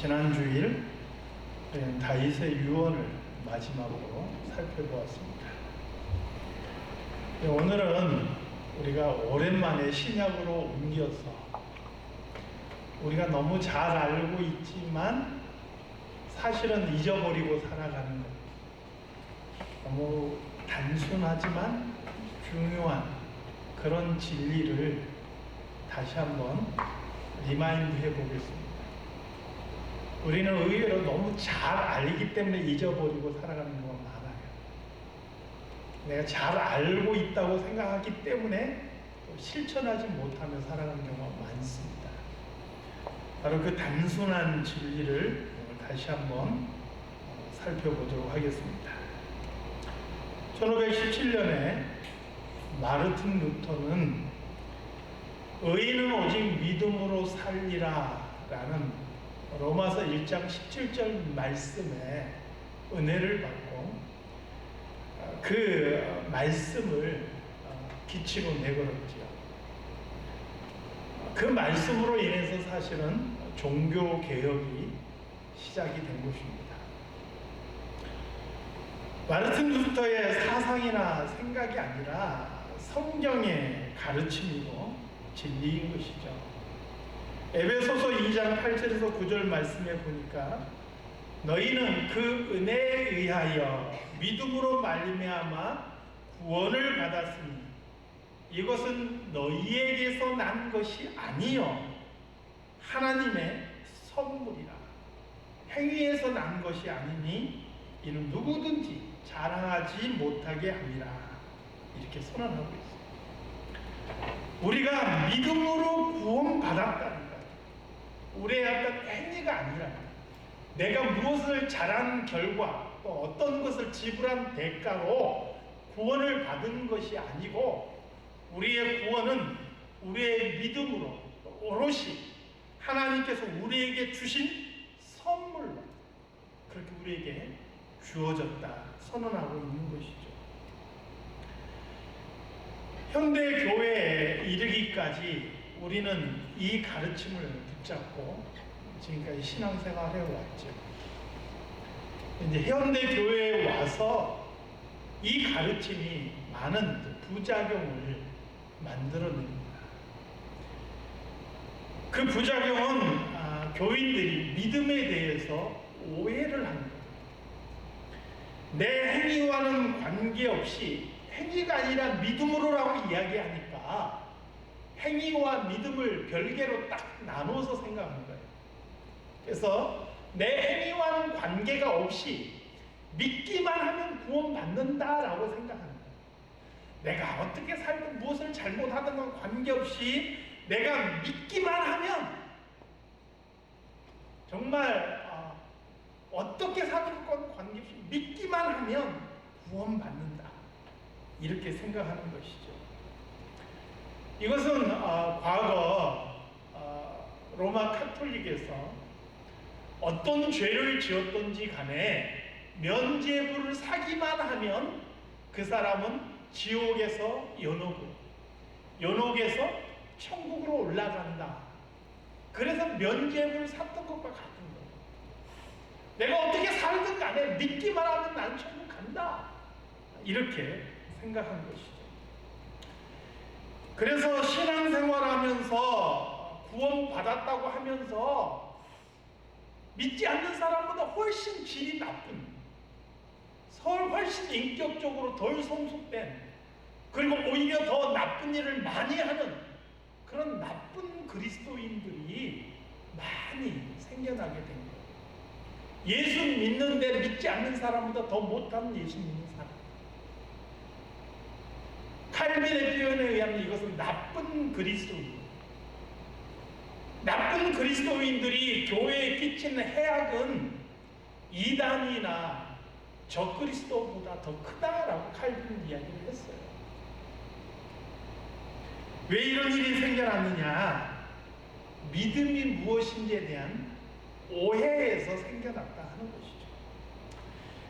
지난 주일 다윗의 유언을 마지막으로 살펴보았습니다. 오늘은 우리가 오랜만에 신약으로 옮겨서 우리가 너무 잘 알고 있지만 사실은 잊어버리고 살아가는 것, 너무 단순하지만 중요한 그런 진리를 다시 한번 리마인드 해보겠습니다. 우리는 의외로 너무 잘 알기 때문에 잊어버리고 살아가는 경우가 많아요. 내가 잘 알고 있다고 생각하기 때문에 또 실천하지 못하며 살아가는 경우가 많습니다. 바로 그 단순한 진리를 다시 한번 살펴보도록 하겠습니다. 1517년에 마르틴 루터는 의인은 오직 믿음으로 살리라 라는 로마서 1장 17절 말씀에 은혜를 받고 그 말씀을 기치로 내걸었지요. 그 말씀으로 인해서 사실은 종교 개혁이 시작이 된 것입니다. 마르틴 루터의 사상이나 생각이 아니라 성경의 가르침이고 진리인 것이죠. 에베소서 2장 8절에서 9절 말씀에 보니까 너희는 그 은혜에 의하여 믿음으로 말미암아 구원을 받았으니 이것은 너희에게서 난 것이 아니요 하나님의 선물이라. 행위에서 난 것이 아니니 이는 누구든지 자랑하지 못하게 함이라. 이렇게 선언하고 있습니다. 우리가 믿음으로 구원받았다는 것, 우리의 어떤 행위가 아니라 내가 무엇을 잘한 결과 또 어떤 것을 지불한 대가로 구원을 받은 것이 아니고 우리의 구원은 우리의 믿음으로 오롯이 하나님께서 우리에게 주신 선물로 그렇게 우리에게 주어졌다 선언하고 있는 것이죠. 현대 교회에 이르기까지 우리는 이 가르침을 붙잡고 지금까지 신앙생활을 해왔죠. 이제 현대 교회에 와서 이 가르침이 많은 부작용을 만들어냅니다. 그 부작용은 교인들이 믿음에 대해서 오해를 합니다. 내 행위와는 관계없이 행위가 아니라 믿음으로라고 이야기하니까 행위와 믿음을 별개로 딱 나눠서 생각하는 거예요. 그래서 내 행위와는 관계가 없이 믿기만 하면 구원받는다라고 생각하는 거예요. 내가 어떻게 살든 무엇을 잘못하든 건 관계없이 내가 믿기만 하면 정말 어떻게 사는 건 관계없이 믿기만 하면 구원받는다. 이렇게 생각하는 것이죠. 이것은 과거 로마 카톨릭에서 어떤 죄를 지었던지 간에 면죄부를 사기만 하면 그 사람은 지옥에서 연옥에서 천국으로 올라간다. 그래서 면죄부를 샀던 것과 같은 거예요. 내가 어떻게 살든 간에 믿기만 하면 난 천국 간다. 이렇게 생각한 것이죠. 그래서 신앙생활하면서 구원받았다고 하면서 믿지 않는 사람보다 훨씬 질이 나쁜, 훨씬 인격적으로 덜 성숙된, 그리고 오히려 더 나쁜 일을 많이 하는 그런 나쁜 그리스도인들이 많이 생겨나게 된 거예요. 예수 믿는데 믿지 않는 사람보다 더 못하는 예수 믿는 사람. 칼빈의 표현에 의하면 이것은 나쁜 그리스도인. 나쁜 그리스도인들이 교회에 끼치는 해악은 이단이나 적그리스도보다 더 크다라고 칼빈은 이야기를 했어요. 왜 이런 일이 생겨났느냐? 믿음이 무엇인지에 대한 오해에서 생겨났다 하는 것이죠.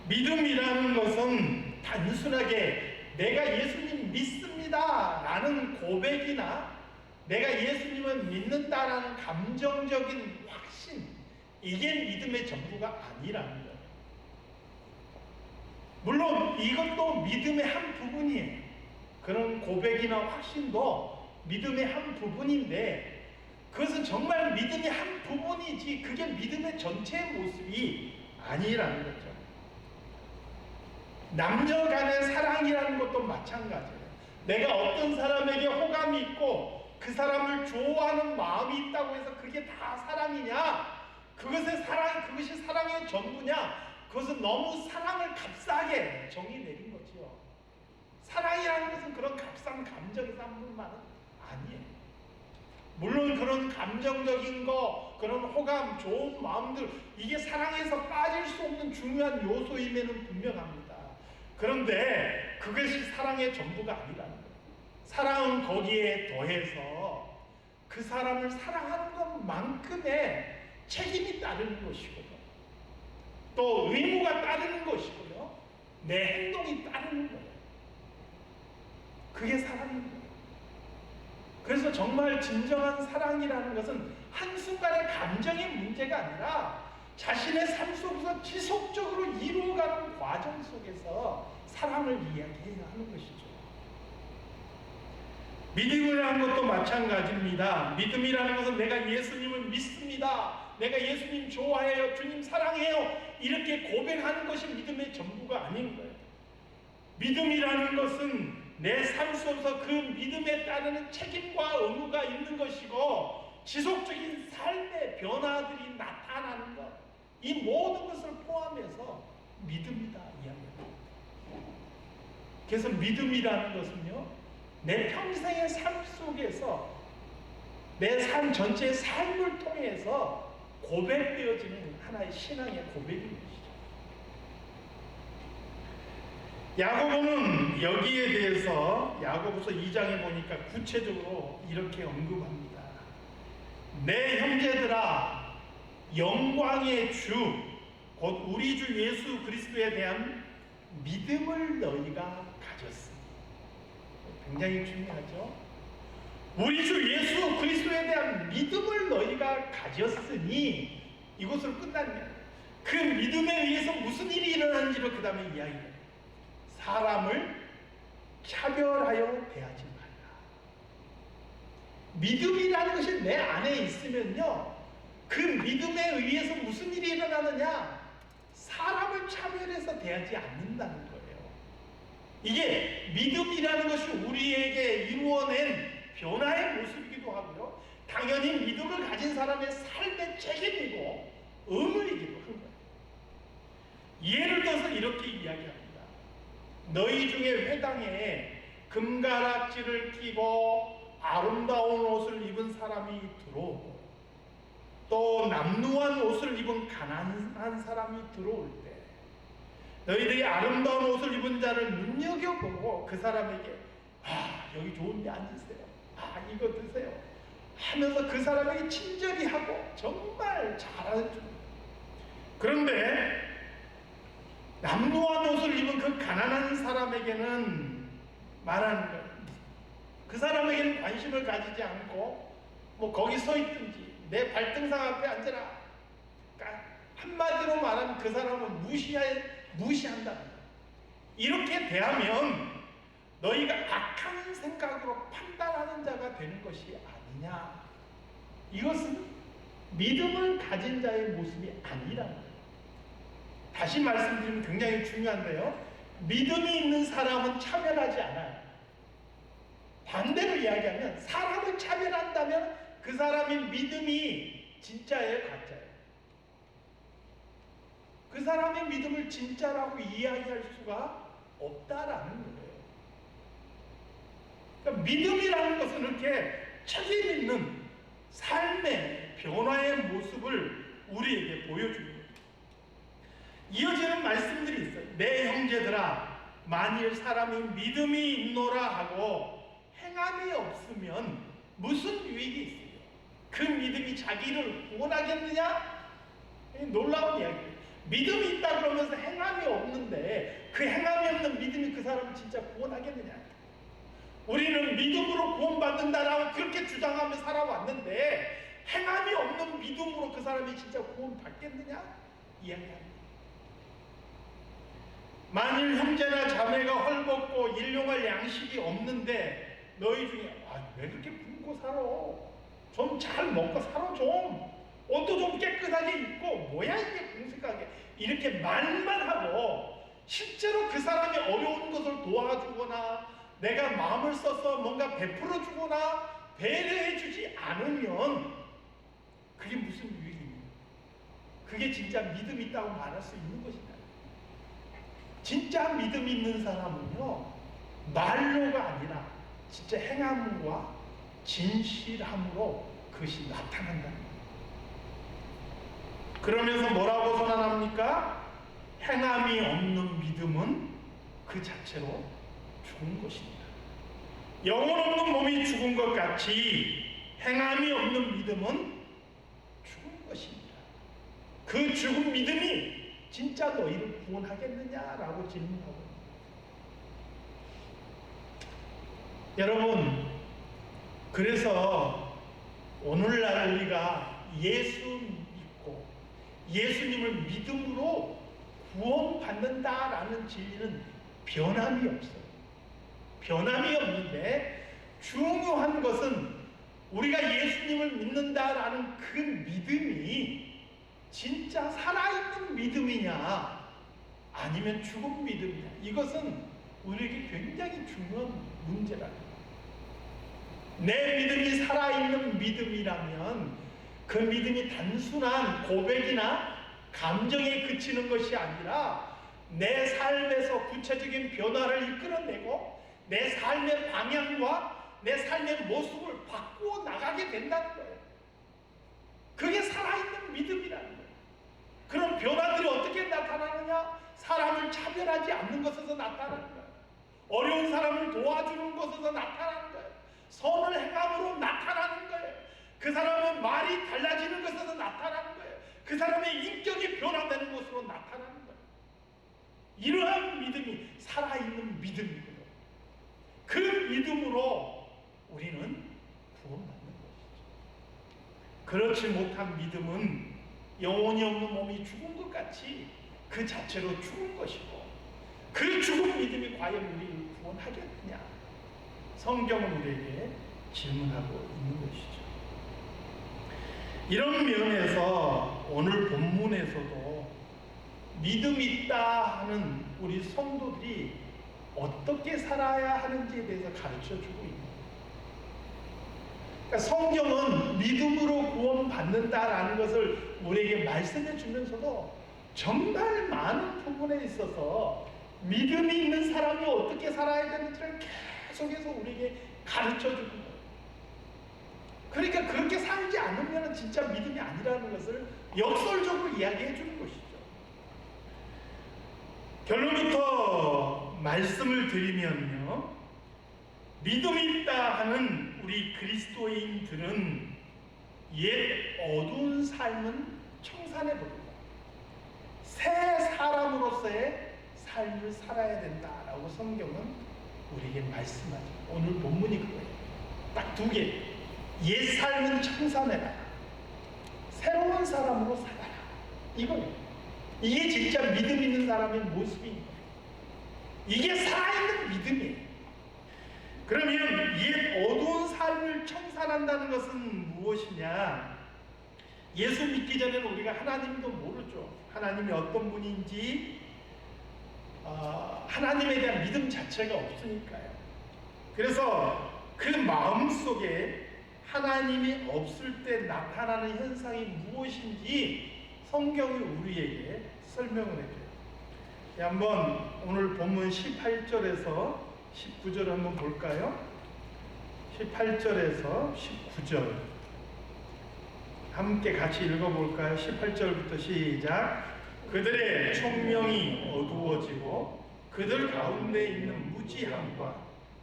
믿음이라는 것은 단순하게 내가 예수님 믿습니다 라는 고백이나 내가 예수님을 믿는다라는 감정적인 확신, 이게 믿음의 전부가 아니라는 거예요. 물론 이것도 믿음의 한 부분이에요. 그런 고백이나 확신도 믿음의 한 부분인데 그것은 정말 믿음의 한 부분이지 그게 믿음의 전체 모습이 아니라는 거죠. 남녀 간의 사랑이라는 것도 마찬가지예요. 내가 어떤 사람에게 호감이 있고 그 사람을 좋아하는 마음이 있다고 해서 그게 다 사랑이냐? 그것이 사랑의 전부냐? 그것은 너무 사랑을 값싸게 정의 내린 거지요. 사랑이라는 것은 그런 값싼 감정에서 한 분만은 아니에요. 물론 그런 감정적인 거, 그런 호감, 좋은 마음들, 이게 사랑에서 빠질 수 없는 중요한 요소임에는 분명합니다. 그런데 그것이 사랑의 전부가 아니라는 거예요. 사랑은 거기에 더해서 그 사람을 사랑하는 것만큼의 책임이 따르는 것이고요. 또 의무가 따르는 것이고요. 내 행동이 따르는 거예요. 그게 사랑입니다. 그래서 정말 진정한 사랑이라는 것은 한순간의 감정의 문제가 아니라 자신의 삶 속에서 지속적으로 이루어가는 과정 속에서 사랑을 이야기해야 하는 것이죠. 믿음이라는 것도 마찬가지입니다. 믿음이라는 것은 내가 예수님을 믿습니다. 내가 예수님 좋아해요. 주님 사랑해요. 이렇게 고백하는 것이 믿음의 전부가 아닌 거예요. 믿음이라는 것은 내 삶 속에서 그 믿음에 따르는 책임과 의무가 있는 것이고 지속적인 삶의 변화들이 나타나는 것, 이 모든 것을 포함해서 믿음이다 이야기합니다. 그래서 믿음이라는 것은요, 내 평생의 삶 속에서 내 삶 전체의 삶을 통해서 고백되어지는 하나의 신앙의 고백인 것이죠. 야고보는 여기에 대해서 야고보서 2장에 보니까 구체적으로 이렇게 언급합니다. 내 형제들아, 영광의 주, 곧 우리 주 예수 그리스도에 대한 믿음을 너희가 가졌으니. 굉장히 중요하죠. 우리 주 예수 그리스도에 대한 믿음을 너희가 가졌으니, 이것으로 끝납니다. 그 믿음에 의해서 무슨 일이 일어나는지를 그 다음에 이야기해요. 사람을 차별하여 대하지 말라. 믿음이라는 것이 내 안에 있으면요, 그 믿음에 의해서 무슨 일이 일어나느냐? 사람을 차별해서 대하지 않는다는 거예요. 이게 믿음이라는 것이 우리에게 이루어낸 변화의 모습이기도 하고요, 당연히 믿음을 가진 사람의 삶의 책임이고 의무이기도 한 거예요. 예를 들어서 이렇게 이야기합니다. 너희 중에 회당에 금가락지를 끼고 아름다운 옷을 입은 사람이 들어오고 또 남루한 옷을 입은 가난한 사람이 들어올 때 너희들이 아름다운 옷을 입은 자를 눈여겨보고 그 사람에게 여기 좋은 데 앉으세요, 이거 드세요 하면서 그 사람에게 친절히 하고 정말 잘해줍니다. 그런데 남루한 옷을 입은 그 가난한 사람에게는 말하는 거예요. 그 사람에게는 관심을 가지지 않고 거기 서 있든지 내 발등상 앞에 앉아라, 그러니까 한마디로 말하면 그 사람은 무시한다. 이렇게 대하면 너희가 악한 생각으로 판단하는 자가 되는 것이 아니냐. 이것은 믿음을 가진 자의 모습이 아니라는 거예요. 다시 말씀드리면 굉장히 중요한데요, 믿음이 있는 사람은 차별하지 않아요. 반대로 이야기하면 사람을 차별한다면 그 사람의 믿음이 진짜예요, 가짜예요? 그 사람의 믿음을 진짜라고 이야기할 수가 없다라는 거예요. 그러니까 믿음이라는 것은 이렇게 책임 있는 삶의 변화의 모습을 우리에게 보여줍니다. 이어지는 말씀들이 있어요. 내 형제들아, 만일 사람이 믿음이 있노라 하고 행함이 없으면 무슨 유익이 있어요? 그 믿음이 자기를 구원하겠느냐? 놀라운 이야기예요. 믿음이 있다 그러면서 행함이 없는데 그 행함이 없는 믿음이 그 사람을 진짜 구원하겠느냐? 우리는 믿음으로 구원받는다라고 그렇게 주장하며 살아왔는데 행함이 없는 믿음으로 그 사람이 진짜 구원 받겠느냐? 이야기합니다. 만일 형제나 자매가 헐벗고 일용할 양식이 없는데 너희 중에 왜 그렇게 굶고 살아? 좀 잘 먹고 살아 좀. 옷도 좀 깨끗하게 입고 뭐야 이게 궁색하게 이렇게 말만 하고 실제로 그 사람이 어려운 것을 도와주거나 내가 마음을 써서 뭔가 베풀어 주거나 배려해 주지 않으면 그게 무슨 유익입니까? 그게 진짜 믿음 있다고 말할 수 있는 것이냐? 진짜 믿음 있는 사람은요, 말로가 아니라 진짜 행함과 진실함으로 그것이 나타난다는 거예요. 그러면서 뭐라고 선언합니까? 행함이 없는 믿음은 그 자체로 죽은 것입니다. 영혼 없는 몸이 죽은 것 같이 행함이 없는 믿음은 죽은 것입니다. 그 죽은 믿음이 진짜 너희를 구원하겠느냐라고 질문하고 있습니다. 여러분, 그래서 오늘날 우리가 예수 믿고 예수님을 믿음으로 구원받는다라는 진리는 변함이 없어요. 변함이 없는데 중요한 것은 우리가 예수님을 믿는다라는 그 믿음이 진짜 살아있는 믿음이냐 아니면 죽은 믿음이냐, 이것은 우리에게 굉장히 중요한 문제라는 거예요. 내 믿음이 살아있는 믿음이라면 그 믿음이 단순한 고백이나 감정에 그치는 것이 아니라 내 삶에서 구체적인 변화를 이끌어내고 내 삶의 방향과 내 삶의 모습을 바꾸어 나가게 된다는 거예요. 그게 살아있는 믿음이라는 거예요. 그런 변화들이 어떻게 나타나느냐? 사람을 차별하지 않는 것에서 나타나는 거예요. 어려운 사람을 도와주는 것에서 나타나는 거예요. 선을 행함으로 나타나는 거예요. 그 사람의 말이 달라지는 것에서 나타나는 거예요. 그 사람의 인격이 변화되는 것으로 나타나는 거예요. 이러한 믿음이 살아있는 믿음이고요. 그 믿음으로 우리는 구원받는 것이죠. 그렇지 못한 믿음은 영혼이 없는 몸이 죽은 것 같이 그 자체로 죽은 것이고, 그 죽은 믿음이 과연 우리를 구원하겠느냐? 성경은 우리에게 질문하고 있는 것이죠. 이런 면에서 오늘 본문에서도 믿음이 있다 하는 우리 성도들이 어떻게 살아야 하는지에 대해서 가르쳐주고 있는 거예요. 그러니까 성경은 믿음으로 구원받는다라는 것을 우리에게 말씀해 주면서도 정말 많은 부분에 있어서 믿음이 있는 사람이 어떻게 살아야 되는지를 계속해서 우리에게 가르쳐주는 거예요. 그러니까 그렇게 살지 않으면 진짜 믿음이 아니라는 것을 역설적으로 이야기해 주는 것이죠. 결론부터 말씀을 드리면요, 믿음이 있다 하는 우리 그리스도인들은 옛 어두운 삶은 청산해버리고 새 사람으로서의 삶을 살아야 된다라고 성경은 우리에게 말씀하죠. 오늘 본문이 그거예요. 딱 두 개. 옛 삶은 청산해라, 새로운 사람으로 살아라, 이거예요. 이게 진짜 믿음 있는 사람의 모습인 거예요. 이게 살아있는 믿음이에요. 그러면 옛 어두운 삶을 청산한다는 것은 무엇이냐? 예수 믿기 전에는 우리가 하나님도 모르죠. 하나님이 어떤 분인지 하나님에 대한 믿음 자체가 없으니까요. 그래서 그 마음속에 하나님이 없을 때 나타나는 현상이 무엇인지 성경이 우리에게 설명을 해줘요. 한번 오늘 본문 18절에서 19절 한번 볼까요? 18절에서 19절 함께 같이 읽어볼까요? 18절부터 시작. 그들의 총명이 어두워지고 그들 가운데 있는 무지함과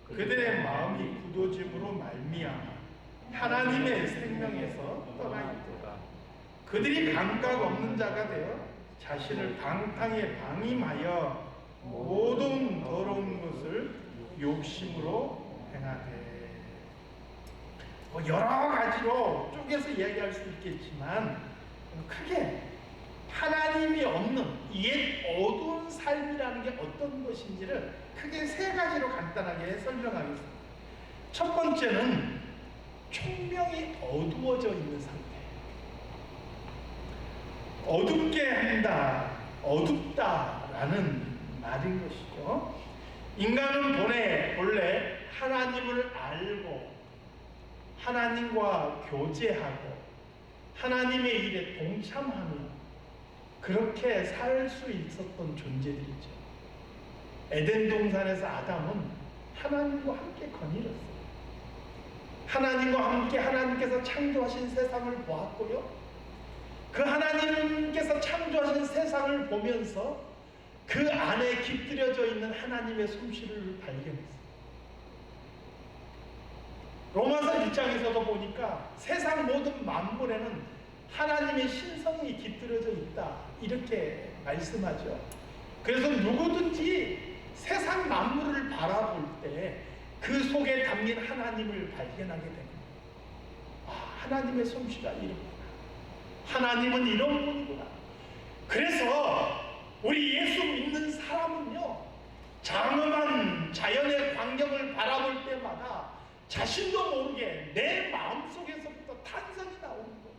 그들의 마음이 굳어짐으로 말미암아 하나님의 생명에서 떠나 있도다. 그들이 감각 없는 자가 되어 자신을 방탕에 방임하여 모든 더러운 것을 욕심으로 행하되. 뭐 여러 가지로 쪼개서 이야기할 수 있겠지만 크게 하나님이 없는 옛 어두운 삶이라는 게 어떤 것인지를 크게 세 가지로 간단하게 설명하겠습니다. 첫 번째는 총명이 어두워져 있는 상태. 어둡게 한다, 어둡다라는 말인 것이죠. 인간은 본래 하나님을 알고 하나님과 교제하고 하나님의 일에 동참하며 그렇게 살 수 있었던 존재들이죠. 에덴 동산에서 아담은 하나님과 함께 거닐었어요. 하나님과 함께 하나님께서 창조하신 세상을 보았고요. 그 하나님께서 창조하신 세상을 보면서 그 안에 깃들여져 있는 하나님의 솜씨를 발견했어요. 로마서 1장에서도 보니까 세상 모든 만물에는 하나님의 신성이 깃들여져 있다 이렇게 말씀하죠. 그래서 누구든지 세상 만물을 바라볼 때 그 속에 담긴 하나님을 발견하게 됩니다. 하나님의 솜씨가 이렇구나. 하나님은 이런 분이구나. 그래서 우리 예수 믿는 사람은요, 장엄한 자연의 광경을 바라볼 때마다 자신도 모르게 내 마음속에서부터 탄성이 나오는 거예요.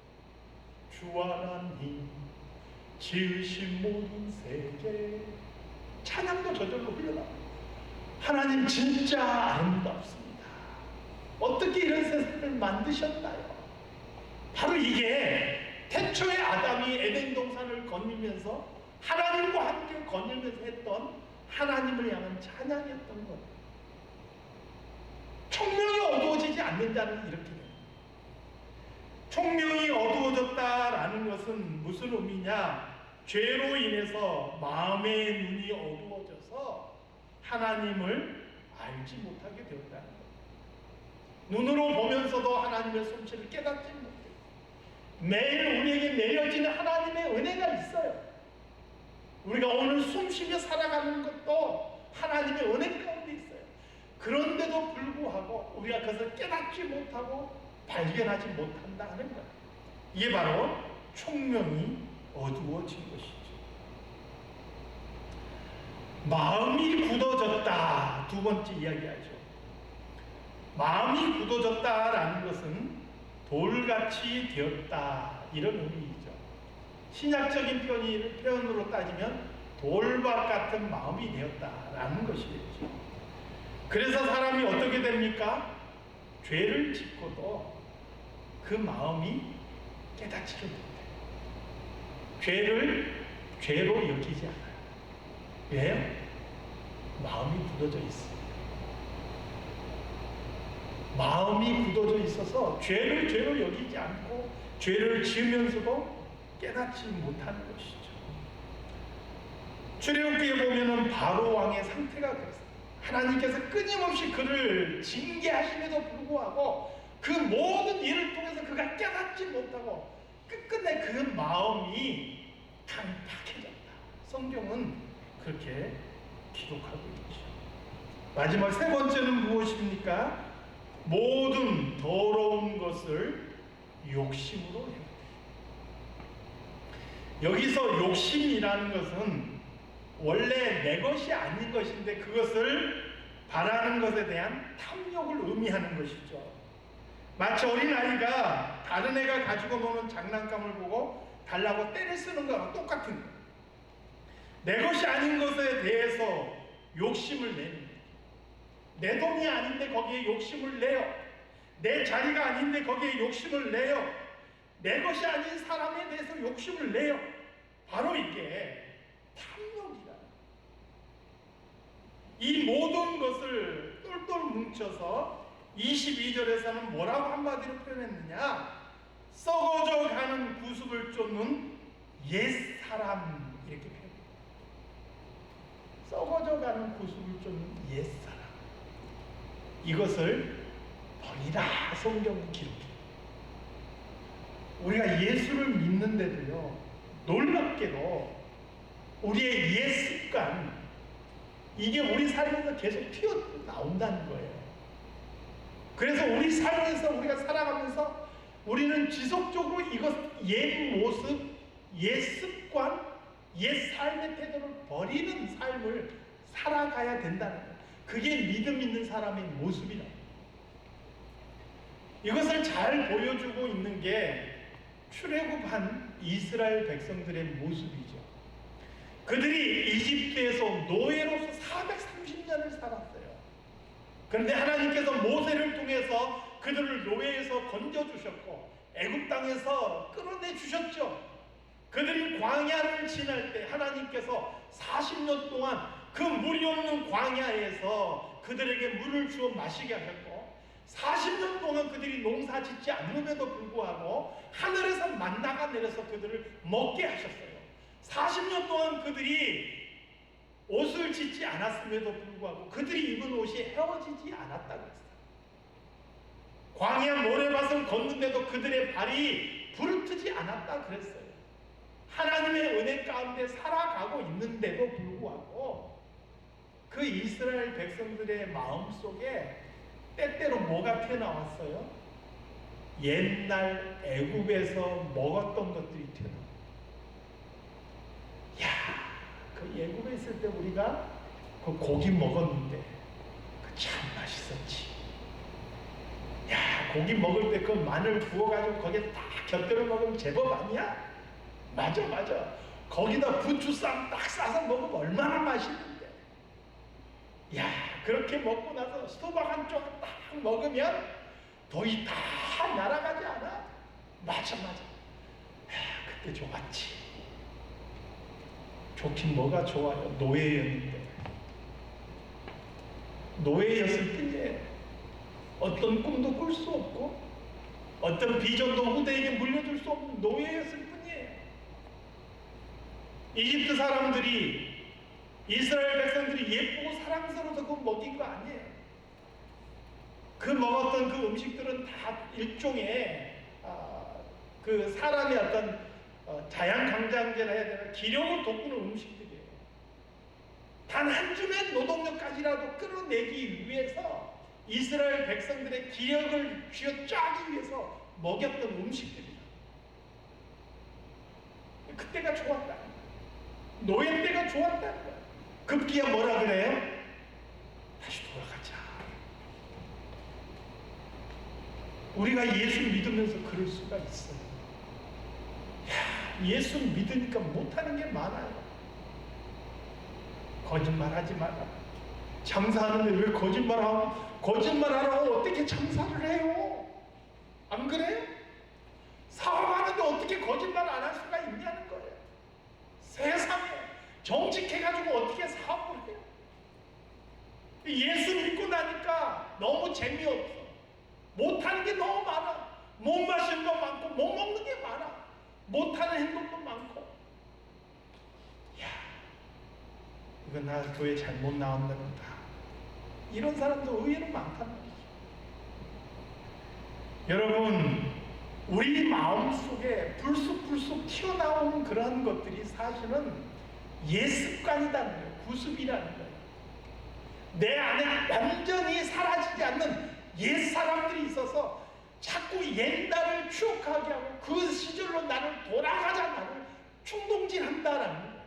주 하나님 지으신 모든 세계. 찬양도 저절로 흘러나와요. 하나님 진짜 아름답습니다. 어떻게 이런 세상을 만드셨나요? 바로 이게 태초에 아담이 에덴 동산을 거닐면서 하나님과 함께 거닐면서 했던 하나님을 향한 찬양이었던 거예요. 총명이 어두워지지 않는 자는 이렇게 됩니다. 총명이 어두워졌다라는 것은 무슨 의미냐? 죄로 인해서 마음의 눈이 어두워져서 하나님을 알지 못하게 되었다는 거예요. 눈으로 보면서도 하나님의 솜씨를 깨닫지 못해요. 매일 우리에게 내려지는 하나님의 은혜가 있어요. 우리가 오늘 숨쉬며 살아가는 것도 하나님의 은혜 가운데 있어요. 그런데도 불구하고 우리가 그것을 깨닫지 못하고 발견하지 못한다는 거예요. 이게 바로 총명이 어두워진 것이죠. 마음이 굳어졌다. 두 번째 이야기하죠. 마음이 굳어졌다라는 것은 돌같이 되었다 이런 의미이죠. 신약적인 표현으로 따지면 돌밭 같은 마음이 되었다라는 것이겠죠. 그래서 사람이 어떻게 됩니까? 죄를 짓고도 그 마음이 깨닫지를 못해요. 죄를 죄로 여기지 않아요. 왜요? 마음이 굳어져 있어요. 마음이 굳어져 있어서 죄를 죄로 여기지 않고 죄를 지으면서도 깨닫지 못하는 것이죠. 출애굽기에 보면은 바로 왕의 상태가 그렇습니다. 하나님께서 끊임없이 그를 징계하심에도 불구하고 그 모든 일을 통해서 그가 깨닫지 못하고 끝끝내 그 마음이 강팍해졌다. 성경은 그렇게 기록하고 있죠. 마지막 세 번째는 무엇입니까? 모든 더러운 것을 욕심으로 행한다. 여기서 욕심이라는 것은 원래 내 것이 아닌 것인데 그것을 바라는 것에 대한 탐욕을 의미하는 것이죠. 마치 어린아이가 다른 애가 가지고 노는 장난감을 보고 달라고 때를 쓰는 거랑 똑같은 거예요. 내 것이 아닌 것에 대해서 욕심을 내는 거예요. 내 돈이 아닌데 거기에 욕심을 내요. 내 자리가 아닌데 거기에 욕심을 내요. 내 것이 아닌 사람에 대해서 욕심을 내요. 바로 이게 탐욕이다. 이 모든 것을 똘똘 뭉쳐서 22절에서는 뭐라고 한마디로 표현했느냐? 썩어져 가는 구습을 쫓는 옛사람 이렇게 표현합니다. 썩어져 가는 구습을 쫓는 옛사람. 이것을 버리라 성경은 기록해요. 우리가 예수를 믿는데도요, 놀랍게도 우리의 옛 습관, 이게 우리 삶에서 계속 튀어나온다는 거예요. 그래서 우리 삶에서 우리가 살아가면서 우리는 지속적으로 이것 옛 모습, 옛 습관, 옛 삶의 태도를 버리는 삶을 살아가야 된다는 거예요. 그게 믿음 있는 사람의 모습이다. 이것을 잘 보여주고 있는 게 출애굽한 이스라엘 백성들의 모습이죠. 그들이 이집트에서 노예로서 430년을 살았어요. 그런데 하나님께서 모세를 통해서 그들을 노예에서 건져주셨고 애굽 땅에서 끌어내 주셨죠. 그들이 광야를 지날 때 하나님께서 40년 동안 그 물이 없는 광야에서 그들에게 물을 주어 마시게 하셨고 40년 동안 그들이 농사 짓지 않음에도 불구하고 하늘에서 만나가 내려서 그들을 먹게 하셨어요. 40년 동안 그들이 옷을 짓지 않았음에도 불구하고 그들이 입은 옷이 헤어지지 않았다고 했어요. 광야 모래밭을 걷는데도 그들의 발이 부르트지 않았다 그랬어요. 하나님의 은혜 가운데 살아가고 있는데도 불구하고 그 이스라엘 백성들의 마음속에 때때로 뭐가 튀어나왔어요? 옛날 애굽에서 먹었던 것들이 튀어나와요. 그 애굽에 있을 때 우리가 그 고기 먹었는데 그 참 맛있었지. 야, 고기 먹을 때 그 마늘 부어가지고 거기에 딱 곁들여 먹으면 제법 아니야? 맞아. 거기다 부추쌈 딱 싸서 먹으면 얼마나 맛있는데. 야, 그렇게 먹고 나서 수박 한 쪽 딱 먹으면 더위 다 날아가지 않아? 맞아. 야, 그때 좋았지. 좋긴 뭐가 좋아요? 노예였는데. 노예였을 뿐이에요. 어떤 꿈도 꿀 수 없고 어떤 비전도 후대에게 물려줄 수 없는 노예였을 뿐이에요. 이집트 사람들이 이스라엘 백성들이 예쁘고 사랑스러워서 그거 먹인 거 아니에요. 그 먹었던 그 음식들은 다 일종의 그 사람의 어떤 자양강장제라 해야 되나 기력을 돋구는 음식들이에요. 단 한 줌의 노동력까지라도 끌어내기 위해서 이스라엘 백성들의 기력을 쥐어짜기 위해서 먹였던 음식들이다. 그때가 좋았다. 노예 때가 좋았다. 급기야 뭐라 그래요? 다시 돌아가자. 우리가 예수 믿으면서 그럴 수가 있어요. 예수 믿으니까 못하는 게 많아요. 거짓말하지 마라. 장사하는데 왜 거짓말하라고 어떻게 장사를 해요? 안 그래요? 사업하는데 어떻게 거짓말 안 할 수가 있냐는 거예요. 세상에 정직해가지고 어떻게 사업을 해요? 예수 믿고 나니까 너무 재미없어. 못하는 게 너무 많아. 못 마시는 거 많고 못 먹는 게 많아. 못하는 행동도 많고. 야, 이건 나 교회 잘못 나온다 그런다. 이런 사람도 의외로 많단 말이죠. 여러분, 우리 마음속에 불쑥불쑥 튀어나오는 그런 것들이 사실은 옛습관이라는 거예요. 구습이라는 거예요. 내 안에 완전히 사라지지 않는 옛사람들이 있어서 자꾸 옛날을 추억하게 하고 그 시절로 나를 돌아가자, 나를 충동질한다라는 거예요.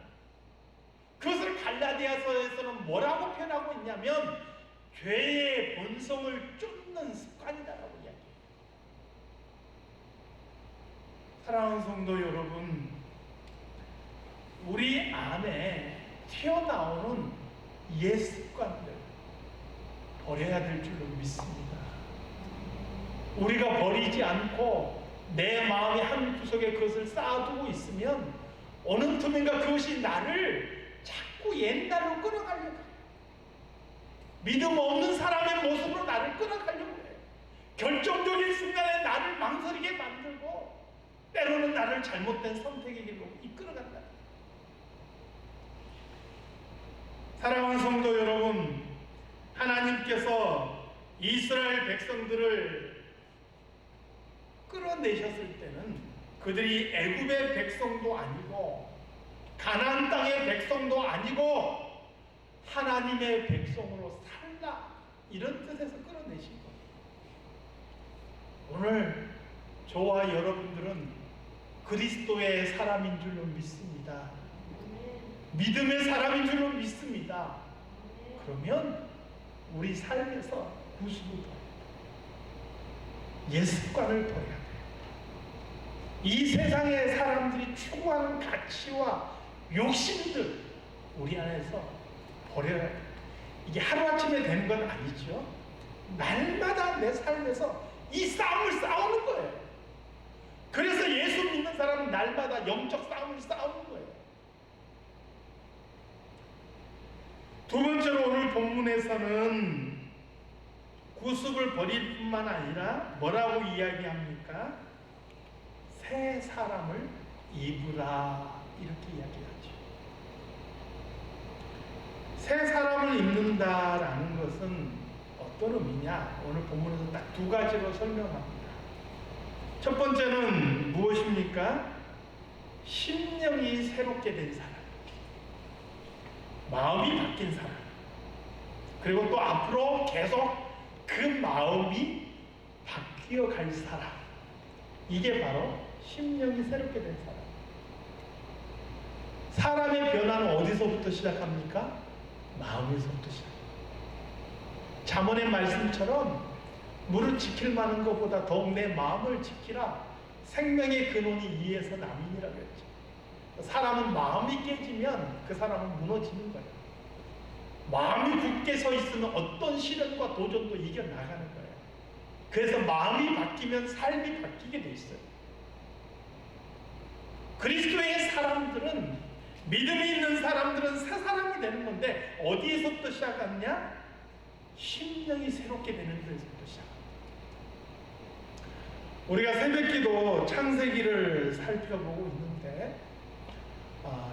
그것을 갈라디아서에서는 뭐라고 표현하고 있냐면 죄의 본성을 쫓는 습관이다라고 이야기해요. 사랑하는 성도 여러분, 우리 안에 튀어나오는 옛 습관들 버려야 될 줄로 믿습니다. 우리가 버리지 않고 내 마음의 한 구석에 그것을 쌓아두고 있으면 어느 틈인가 그것이 나를 자꾸 옛날로 끌어가려고 해요. 믿음 없는 사람의 모습으로 나를 끌어가려고 해요. 결정적인 순간에 나를 망설이게 만들고 때로는 나를 잘못된 선택의 길로 이끌어간다. 사랑하는 성도 여러분, 하나님께서 이스라엘 백성들을 끌어내셨을 때는 그들이 애굽의 백성도 아니고 가나안 땅의 백성도 아니고 하나님의 백성으로 살라, 이런 뜻에서 끌어내신 거예요. 오늘 저와 여러분들은 그리스도의 사람인 줄로 믿습니다. 믿음의 사람인 줄로 믿습니다. 그러면 우리 삶에서 구습을 버려야 돼요. 옛습관을 버려야 돼요. 이 세상의 사람들이 추구하는 가치와 욕심들 우리 안에서 버려야 돼요. 이게 하루아침에 되는 건 아니죠. 날마다 내 삶에서 이 싸움을 싸우는 거예요. 그래서 예수 믿는 사람은 날마다 영적 싸움을 싸우는 거예요. 두 번째로 오늘 본문에서는 구습을 버릴 뿐만 아니라 뭐라고 이야기합니까? 새 사람을 입으라 이렇게 이야기하죠. 새 사람을 입는다라는 것은 어떤 의미냐? 오늘 본문에서 딱 두 가지로 설명합니다. 첫 번째는 무엇입니까? 심령이 새롭게 된 사람, 마음이 바뀐 사람, 그리고 또 앞으로 계속 그 마음이 바뀌어 갈 사람, 이게 바로 심령이 새롭게 된 사람. 사람의 변화는 어디서부터 시작합니까? 마음에서부터 시작합니다. 잠언의 말씀처럼 무릇 지킬 만한 것보다 더욱 내 마음을 지키라. 생명의 근원이 이에서 남이니라고 했죠. 사람은 마음이 깨지면 그 사람은 무너지는 거예요. 마음이 굳게 서 있으면 어떤 시련과 도전도 이겨나가는 거예요. 그래서 마음이 바뀌면 삶이 바뀌게 돼 있어요. 그리스도의 사람들은, 믿음이 있는 사람들은 새 사람이 되는 건데 어디에서부터 시작하느냐? 심령이 새롭게 되는 데서부터 시작합니다. 우리가 새벽기도 창세기를 살펴보고 있는데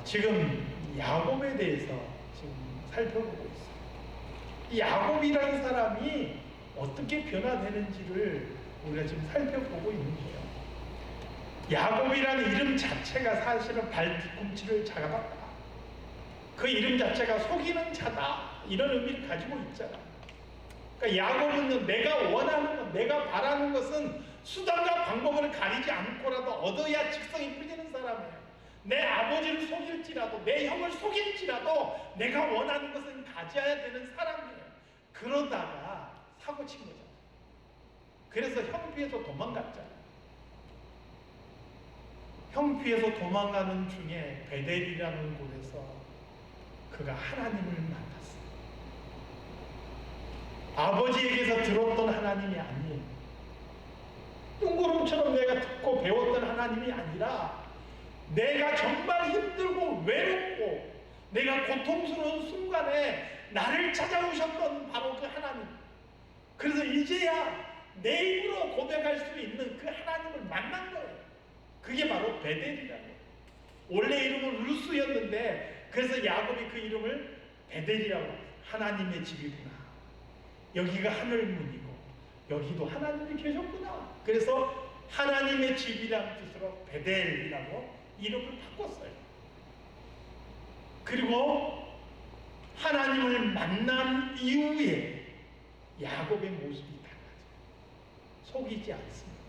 지금 야곱에 대해서 지금 살펴보고 있어요. 이 야곱이라는 사람이 어떻게 변화되는지를 우리가 지금 살펴보고 있는 거예요. 야곱이라는 이름 자체가 사실은 발 뒤꿈치를 잡았다. 그 이름 자체가 속이는 자다. 이런 의미를 가지고 있잖아. 그러니까 야곱은 내가 원하는 것, 내가 바라는 것은 수단과 방법을 가리지 않고라도 얻어야 직성이 풀리는 사람이에요. 내 아버지를 속일지라도, 내 형을 속일지라도 내가 원하는 것은 가져야 되는 사람이에요. 그러다가 사고 친 거잖아요. 그래서 형 피해서 도망갔잖아요. 형 피해서 도망가는 중에 베델이라는 곳에서 그가 하나님을 만났어요. 아버지에게서 들었던 하나님이 아니에요. 뜬구름처럼 내가 듣고 배웠던 하나님이 아니라 내가 정말 힘들고 외롭고 내가 고통스러운 순간에 나를 찾아오셨던 바로 그 하나님. 그래서 이제야 내 입으로 고백할 수 있는 그 하나님을 만난 거예요. 그게 바로 베델이라고. 원래 이름은 루스였는데 그래서 야곱이 그 이름을 베델이라고 해요. 하나님의 집이구나. 여기가 하늘문이고 여기도 하나님이 계셨구나. 그래서 하나님의 집이라는 뜻으로 베델이라고 이름을 바꿨어요. 그리고 하나님을 만난 이후에 야곱의 모습이 달라져요. 속이지 않습니다.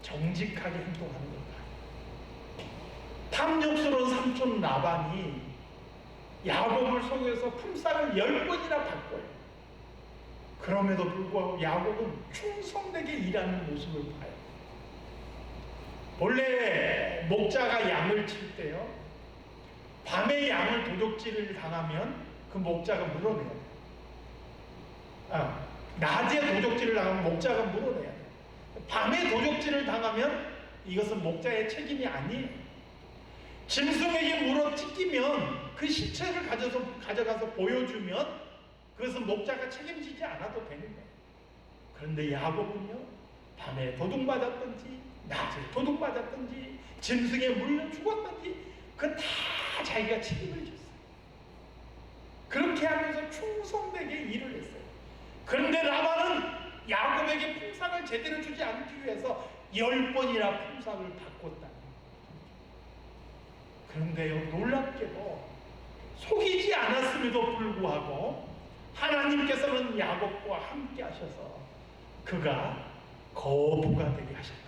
정직하게 행동하는 겁니다. 탐욕스러운 삼촌 라반이 야곱을 속여서 품삯을 10번이나 바꿔요. 그럼에도 불구하고 야곱은 충성되게 일하는 모습을 봐요. 본래 목자가 양을 칠 때요, 밤에 양을 도둑질을 당하면 그 목자가 물어내야 돼요. 낮에 도둑질을 당하면 목자가 물어내야 돼요. 밤에 도둑질을 당하면 이것은 목자의 책임이 아니에요. 짐승에게 물어 찢기면 그 시체를 가져가서 보여주면 그것은 목자가 책임지지 않아도 되는 거예요. 그런데 야곱은요, 밤에 도둑맞았든지 낮에 도둑맞았든지 짐승에 물려 죽었든지 그 다 자기가 책임을 졌어요. 그렇게 하면서 충성되게 일을 했어요. 그런데 라반은 야곱에게 품삯을 제대로 주지 않기 위해서 10번이나 품삯을 바꿨다. 그런데요, 놀랍게도 속이지 않았음에도 불구하고 하나님께서는 야곱과 함께 하셔서 그가 거부가 되게 하셨다.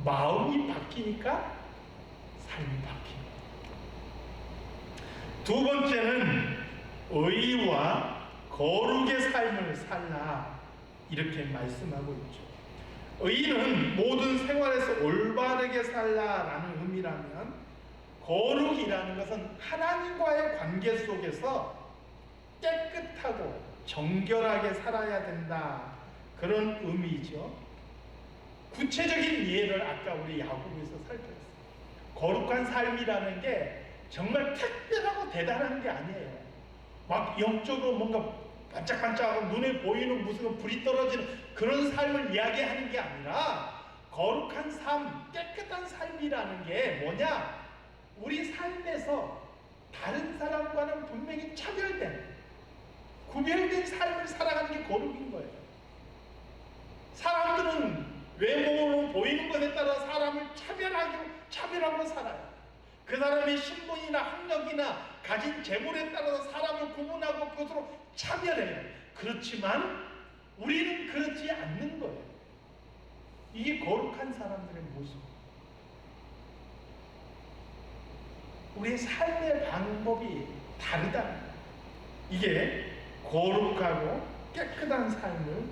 마음이 바뀌니까 삶이 바뀌는 거예요. 두 번째는 의와 거룩의 삶을 살라, 이렇게 말씀하고 있죠. 의는 모든 생활에서 올바르게 살라라는 의미라면, 거룩이라는 것은 하나님과의 관계 속에서 깨끗하고 정결하게 살아야 된다, 그런 의미죠. 구체적인 예를 아까 우리 야고보에서 살펴봤어요. 거룩한 삶이라는 게 정말 특별하고 대단한 게 아니에요. 막 영적으로 뭔가 반짝반짝하고 눈에 보이는 무슨 불이 떨어지는 그런 삶을 이야기하는 게 아니라, 거룩한 삶, 깨끗한 삶이라는 게 뭐냐? 우리 삶에서 다른 사람과는 분명히 차별된, 구별된 삶을 살아가는 게 거룩인 거예요. 사람들은 외모로 보이는 것에 따라 사람을 차별하고 살아요. 그 사람의 신분이나 학력이나 가진 재물에 따라서 사람을 구분하고 그것으로 차별해요. 그렇지만 우리는 그렇지 않는 거예요. 이게 거룩한 사람들의 모습. 우리의 삶의 방법이 다르다. 이게 거룩하고 깨끗한 삶을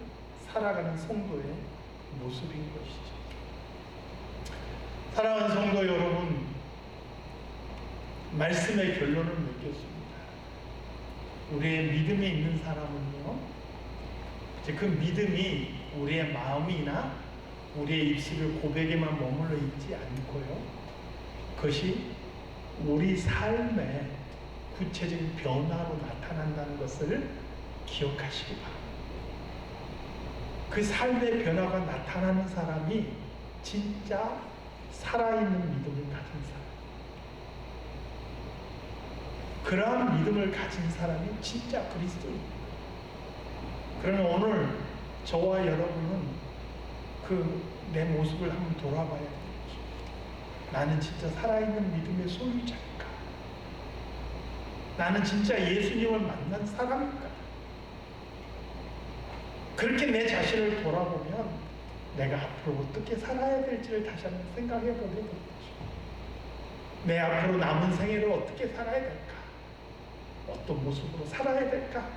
살아가는 성도의 모습인 것이죠. 사랑하는 성도 여러분, 말씀의 결론을 맺겠습니다. 우리의 믿음에 있는 사람은요, 이제 그 믿음이 우리의 마음이나 우리의 입술의 고백에만 머물러 있지 않고요, 그것이 우리 삶의 구체적인 변화로 나타난다는 것을 기억하시기 바랍니다. 그 삶의 변화가 나타나는 사람이 진짜 살아있는 믿음을 가진 사람, 그러한 믿음을 가진 사람이 진짜 그리스도입니다. 그러나 오늘 저와 여러분은 내 모습을 한번 돌아봐야 돼요. 나는 진짜 살아있는 믿음의 소유자인가? 나는 진짜 예수님을 만난 사람인가? 그렇게 내 자신을 돌아보면 내가 앞으로 어떻게 살아야 될지를 다시 한번 생각해 보게 되는 거죠. 내 앞으로 남은 생애를 어떻게 살아야 될까? 어떤 모습으로 살아야 될까?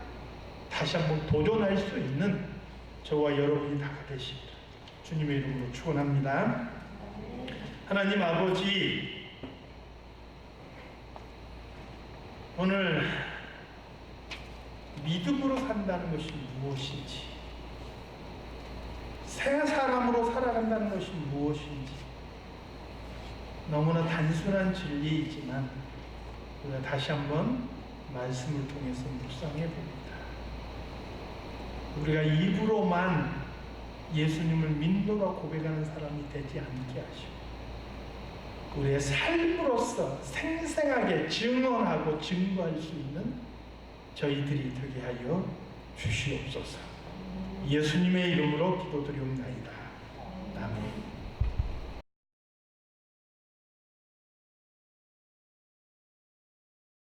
다시 한번 도전할 수 있는 저와 여러분이 다 되시기를 주님의 이름으로 축원합니다. 하나님 아버지, 오늘 믿음으로 산다는 것이 무엇인지, 새 사람으로 살아간다는 것이 무엇인지, 너무나 단순한 진리이지만 우리가 다시 한번 말씀을 통해서 묵상해 봅니다. 우리가 입으로만 예수님을 믿노라 고백하는 사람이 되지 않게 하시고, 우리의 삶으로서 생생하게 증언하고 증거할 수 있는 저희들이 되게 하여 주시옵소서. 예수님의 이름으로 기도드리옵나이다. 아멘.